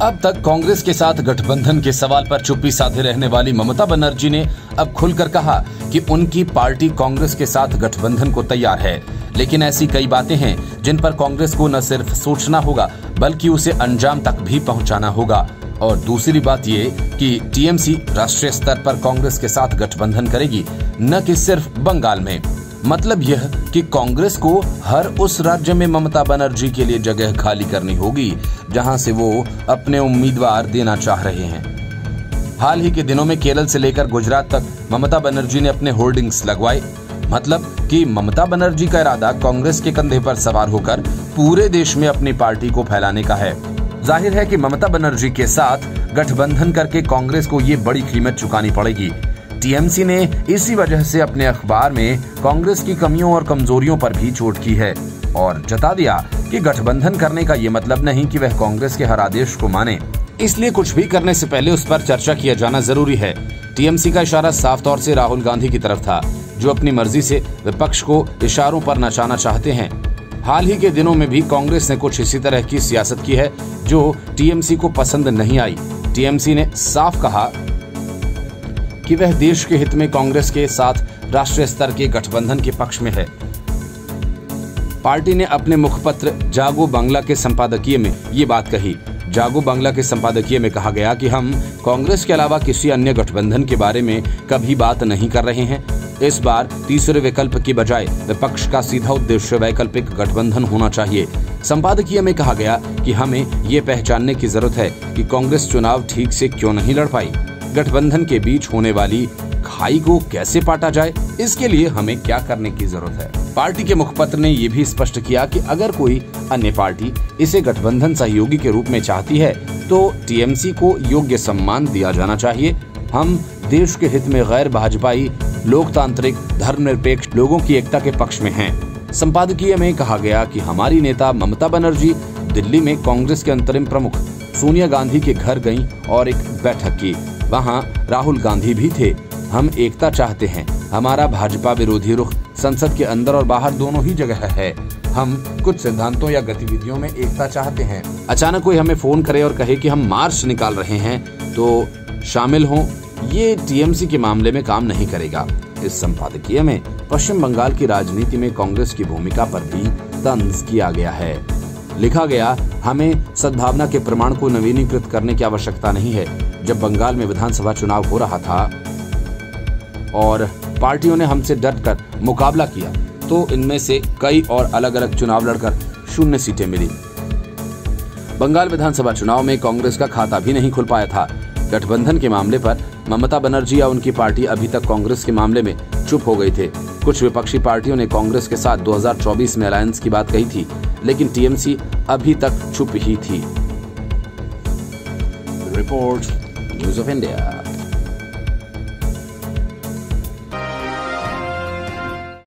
अब तक कांग्रेस के साथ गठबंधन के सवाल पर चुप्पी साधे रहने वाली ममता बनर्जी ने अब खुलकर कहा कि उनकी पार्टी कांग्रेस के साथ गठबंधन को तैयार है, लेकिन ऐसी कई बातें हैं जिन पर कांग्रेस को न सिर्फ सोचना होगा बल्कि उसे अंजाम तक भी पहुंचाना होगा। और दूसरी बात ये कि टीएमसी राष्ट्रीय स्तर पर कांग्रेस के साथ गठबंधन करेगी, न कि सिर्फ बंगाल में। मतलब यह कि कांग्रेस को हर उस राज्य में ममता बनर्जी के लिए जगह खाली करनी होगी जहां से वो अपने उम्मीदवार देना चाह रहे हैं। हाल ही के दिनों में केरल से लेकर गुजरात तक ममता बनर्जी ने अपने होर्डिंग्स लगवाए। मतलब कि ममता बनर्जी का इरादा कांग्रेस के कंधे पर सवार होकर पूरे देश में अपनी पार्टी को फैलाने का है। जाहिर है कि ममता बनर्जी के साथ गठबंधन करके कांग्रेस को ये बड़ी कीमत चुकानी पड़ेगी। टीएमसी ने इसी वजह से अपने अखबार में कांग्रेस की कमियों और कमजोरियों पर भी चोट की है और जता दिया कि गठबंधन करने का ये मतलब नहीं कि वह कांग्रेस के हर आदेश को माने, इसलिए कुछ भी करने से पहले उस पर चर्चा किया जाना जरूरी है। टीएमसी का इशारा साफ तौर से राहुल गांधी की तरफ था, जो अपनी मर्जी से विपक्ष को इशारों पर नचाना चाहते हैं। हाल ही के दिनों में भी कांग्रेस ने कुछ इसी तरह की सियासत की है जो टीएमसी को पसंद नहीं आई। टीएमसी ने साफ कहा कि वह देश के हित में कांग्रेस के साथ राष्ट्रीय स्तर के गठबंधन के पक्ष में है। पार्टी ने अपने मुखपत्र जागो बांग्ला के संपादकीय में ये बात कही। जागो बांग्ला के संपादकीय में कहा गया कि हम कांग्रेस के अलावा किसी अन्य गठबंधन के बारे में कभी बात नहीं कर रहे हैं। इस बार तीसरे विकल्प की बजाय विपक्ष का सीधा उद्देश्य वैकल्पिक गठबंधन होना चाहिए। संपादकीय में कहा गया कि हमें ये पहचानने की जरूरत है कि कांग्रेस चुनाव ठीक से क्यों नहीं लड़ पाई। गठबंधन के बीच होने वाली खाई को कैसे पाटा जाए, इसके लिए हमें क्या करने की जरूरत है। पार्टी के मुखपत्र ने यह भी स्पष्ट किया कि अगर कोई अन्य पार्टी इसे गठबंधन सहयोगी के रूप में चाहती है तो टीएमसी को योग्य सम्मान दिया जाना चाहिए। हम देश के हित में गैर भाजपाई लोकतांत्रिक धर्मनिरपेक्ष लोगों की एकता के पक्ष में हैं। संपादकीय में कहा गया कि हमारी नेता ममता बनर्जी दिल्ली में कांग्रेस के अंतरिम प्रमुख सोनिया गांधी के घर गईं और एक बैठक की। वहां राहुल गांधी भी थे। हम एकता चाहते हैं। हमारा भाजपा विरोधी रुख संसद के अंदर और बाहर दोनों ही जगह है। हम कुछ सिद्धांतों या गतिविधियों में एकता चाहते हैं। अचानक कोई हमें फोन करे और कहे कि हम मार्च निकाल रहे हैं तो शामिल हों, ये टीएमसी के मामले में काम नहीं करेगा। इस संपादकीय में पश्चिम बंगाल की राजनीति में कांग्रेस की भूमिका पर भी तंज किया गया है। लिखा गया, हमें सद्भावना के प्रमाण को नवीनीकृत करने की आवश्यकता नहीं है। जब बंगाल में विधानसभा चुनाव हो रहा था और पार्टियों ने हमसे डटकर मुकाबला किया तो इनमें से कई और अलग अलग चुनाव लड़कर 0 सीटें मिली। बंगाल विधानसभा चुनाव में कांग्रेस का खाता भी नहीं खुल पाया था। गठबंधन के मामले पर ममता बनर्जी या उनकी पार्टी अभी तक कांग्रेस के मामले में चुप हो गए थे। कुछ विपक्षी पार्टियों ने कांग्रेस के साथ 2024 में अलायंस की बात कही थी, लेकिन टीएमसी अभी तक चुप ही थी। Report news of India.